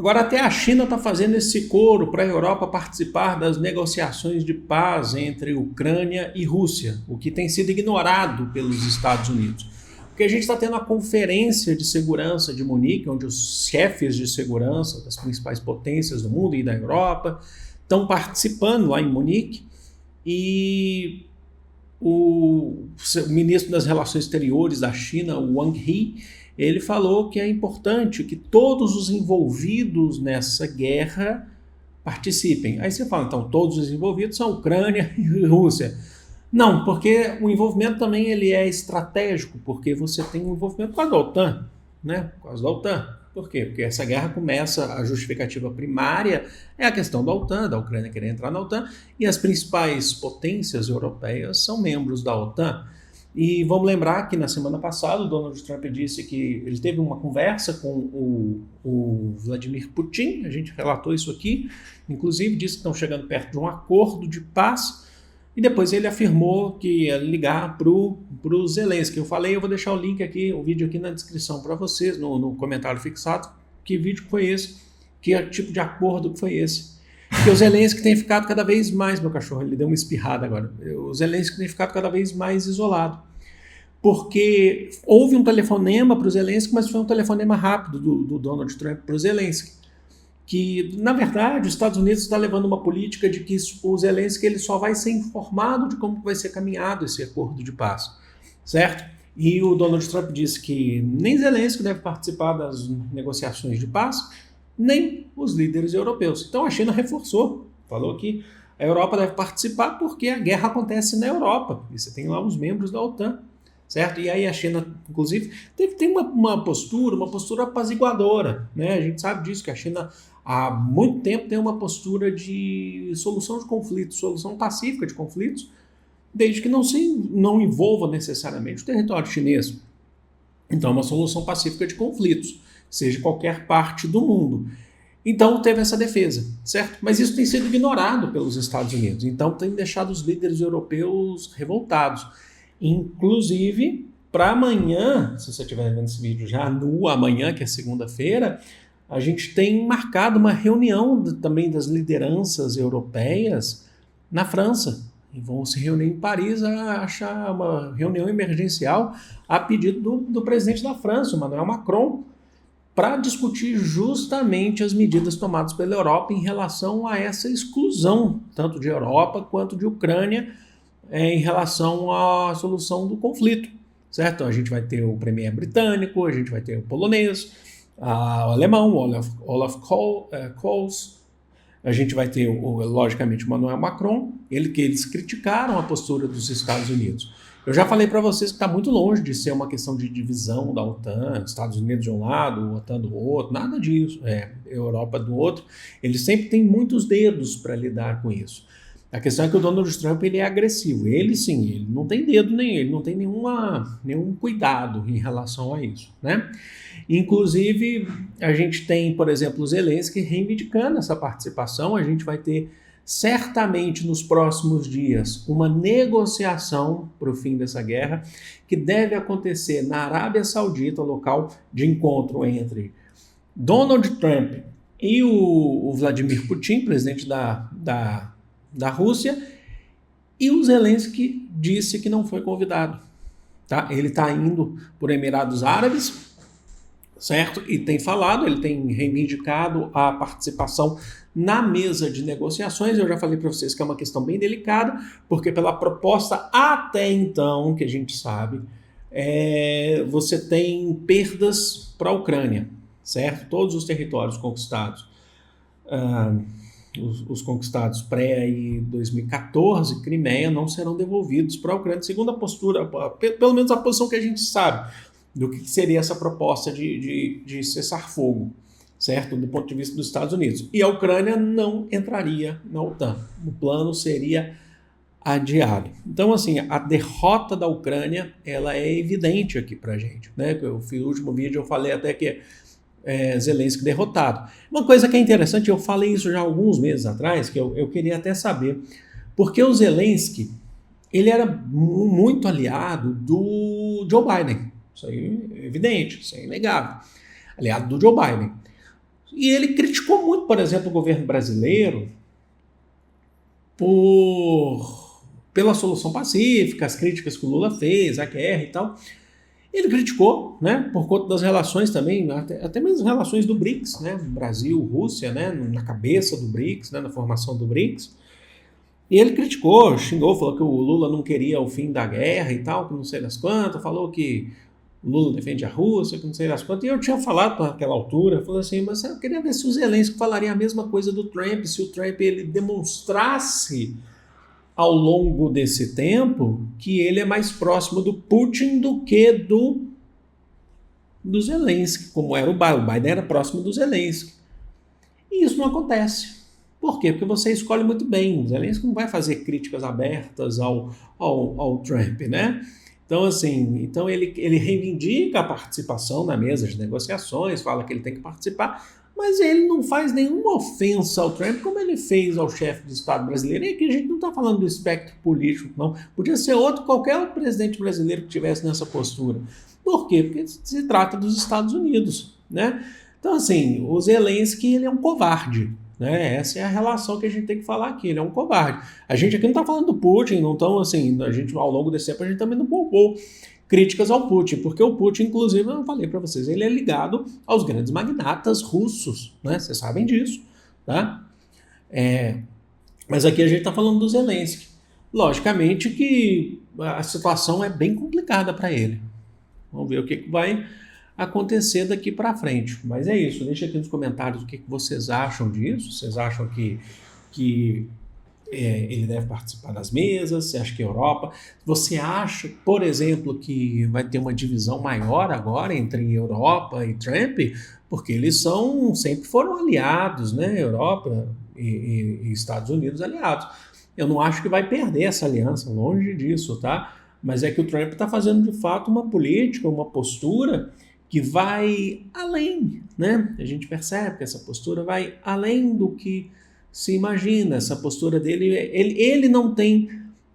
Agora, até a China está fazendo esse coro para a Europa participar das negociações de paz entre Ucrânia e Rússia, o que tem sido ignorado pelos Estados Unidos. Porque a gente está tendo a Conferência de Segurança de Munique, onde os chefes de segurança das principais potências do mundo e da Europa estão participando lá em Munique, e o ministro das Relações Exteriores da China, Wang Yi, ele falou que é importante que todos os envolvidos nessa guerra participem. Aí você fala, então, todos os envolvidos são Ucrânia e Rússia. Não, porque o envolvimento também ele é estratégico, porque você tem um envolvimento com a OTAN, né? Com as da OTAN. Por quê? Porque essa guerra começa, a justificativa primária é a questão da OTAN, da Ucrânia querer entrar na OTAN, e as principais potências europeias são membros da OTAN. E vamos lembrar que na semana passada o Donald Trump disse que ele teve uma conversa com o Vladimir Putin, a gente relatou isso aqui, inclusive disse que estão chegando perto de um acordo de paz, e depois ele afirmou que ia ligar para o Zelensky. Eu falei, eu vou deixar o link aqui, o vídeo aqui na descrição para vocês, no comentário fixado, que vídeo foi esse, que tipo de acordo que foi esse. Porque o Zelensky tem ficado cada vez mais, meu cachorro, ele deu uma espirrada agora, o Zelensky tem ficado cada vez mais isolado. Porque houve um telefonema para o Zelensky, mas foi um telefonema rápido do Donald Trump para o Zelensky. Que, na verdade, os Estados Unidos está levando uma política de que o Zelensky ele só vai ser informado de como vai ser caminhado esse acordo de paz, certo? E o Donald Trump disse que nem Zelensky deve participar das negociações de paz, nem os líderes europeus. Então a China reforçou, falou que a Europa deve participar porque a guerra acontece na Europa, e você tem lá os membros da OTAN, certo? E aí a China, inclusive, tem uma postura apaziguadora, né? A gente sabe disso, que a China há muito tempo tem uma postura de solução de conflitos, solução pacífica de conflitos, desde que não envolva necessariamente o território chinês. Então, uma solução pacífica de conflitos, seja qualquer parte do mundo. Então, teve essa defesa, certo? Mas isso tem sido ignorado pelos Estados Unidos. Então, tem deixado os líderes europeus revoltados. Inclusive, para amanhã, se você estiver vendo esse vídeo já no amanhã, que é segunda-feira, a gente tem marcado uma reunião também das lideranças europeias na França. E vão se reunir em Paris a achar uma reunião emergencial a pedido do presidente da França, Emmanuel Macron, para discutir justamente as medidas tomadas pela Europa em relação a essa exclusão, tanto de Europa quanto de Ucrânia, em relação à solução do conflito, certo? A gente vai ter o premier britânico, a gente vai ter o polonês, o alemão, Olaf Scholz, a gente vai ter, logicamente, o Emmanuel Macron, que eles criticaram a postura dos Estados Unidos. Eu já falei para vocês que está muito longe de ser uma questão de divisão da OTAN, Estados Unidos de um lado, OTAN do outro, nada disso, Europa do outro. Eles sempre têm muitos dedos para lidar com isso. A questão é que o Donald Trump ele é agressivo. Ele sim, ele não tem dedo nem ele não tem nenhum cuidado em relação a isso, né? Inclusive, a gente tem, por exemplo, o Zelensky reivindicando essa participação. A gente vai ter certamente nos próximos dias uma negociação para o fim dessa guerra que deve acontecer na Arábia Saudita, local de encontro entre Donald Trump e o Vladimir Putin, presidente da Rússia, e o Zelensky disse que não foi convidado. Tá? Ele está indo por Emirados Árabes, certo? E tem falado, ele tem reivindicado a participação na mesa de negociações. Eu já falei para vocês que é uma questão bem delicada, porque pela proposta até então, que a gente sabe, você tem perdas para a Ucrânia, certo? Todos os territórios conquistados, os conquistados pré-2014, Crimeia, não serão devolvidos para a Ucrânia, segundo a postura, pelo menos a posição que a gente sabe do que seria essa proposta de cessar-fogo, certo? Do ponto de vista dos Estados Unidos. E a Ucrânia não entraria na OTAN. O plano seria adiado. Então, assim, a derrota da Ucrânia, ela é evidente aqui para a gente, né? Eu fiz o último vídeo, eu falei até que Zelensky derrotado. Uma coisa que é interessante, eu falei isso já há alguns meses atrás, que eu queria até saber, porque o Zelensky, ele era muito aliado do Joe Biden. Isso aí é evidente, isso é inegável. Aliado do Joe Biden. E ele criticou muito, por exemplo, o governo brasileiro pela solução pacífica, as críticas que o Lula fez, a guerra e tal. Ele criticou, né, por conta das relações também, até mesmo relações do BRICS, né, Brasil, Rússia, né, na cabeça do BRICS, né, na formação do BRICS. E ele criticou, xingou, falou que o Lula não queria o fim da guerra e tal, que não sei das quantas, falou que o Lula defende a Rússia, que não sei das quantas. E eu tinha falado naquela altura, falei assim, mas eu queria ver se o Zelensky falaria a mesma coisa do Trump, se o Trump ele demonstrasse ao longo desse tempo que ele é mais próximo do Putin do que do Zelensky, como era o Biden. O Biden era próximo do Zelensky. E isso não acontece. Por quê? Porque você escolhe muito bem. O Zelensky não vai fazer críticas abertas ao Trump, né? Então, assim, ele reivindica a participação na mesa de negociações, fala que ele tem que participar, mas ele não faz nenhuma ofensa ao Trump como ele fez ao chefe do Estado brasileiro. E aqui a gente não está falando do espectro político, não. Podia ser qualquer outro presidente brasileiro que estivesse nessa postura. Por quê? Porque se trata dos Estados Unidos, né? Então, assim, o Zelensky, ele é um covarde, né? Essa é a relação que a gente tem que falar aqui, ele é um covarde. A gente aqui não está falando do Putin, não estão assim, a gente ao longo desse tempo a gente também não poupou críticas ao Putin, porque o Putin, inclusive, eu falei para vocês, ele é ligado aos grandes magnatas russos, né? Vocês sabem disso, tá? Mas aqui a gente está falando do Zelensky. Logicamente que a situação é bem complicada para ele. Vamos ver o que vai acontecer daqui para frente. Mas é isso, deixa aqui nos comentários o que vocês acham disso. Vocês acham que ele deve participar das mesas? Você acha que a Europa... Você acha, por exemplo, que vai ter uma divisão maior agora entre Europa e Trump? Porque eles sempre foram aliados, né? Europa e Estados Unidos aliados. Eu não acho que vai perder essa aliança, longe disso, tá? Mas é que o Trump está fazendo de fato uma política, uma postura que vai além, né? A gente percebe que essa postura vai além do que se imagina. Essa postura dele, ele não tem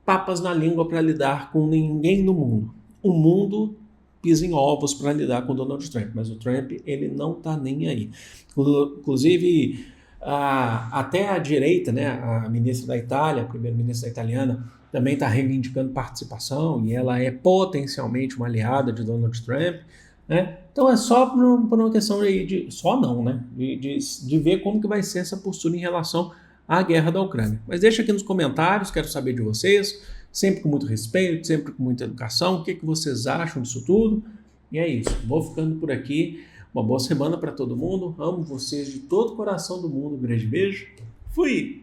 papas na língua para lidar com ninguém no mundo. O mundo pisa em ovos para lidar com o Donald Trump, mas o Trump, ele não está nem aí. Inclusive, até a direita, né, a ministra da Itália, a primeira-ministra italiana, também está reivindicando participação e ela é potencialmente uma aliada de Donald Trump, né? Então é só por uma questão de ver como que vai ser essa postura em relação à guerra da Ucrânia. Mas deixa aqui nos comentários, quero saber de vocês, sempre com muito respeito, sempre com muita educação, o que vocês acham disso tudo. E é isso, vou ficando por aqui. Uma boa semana para todo mundo, amo vocês de todo o coração do mundo, um grande beijo, fui!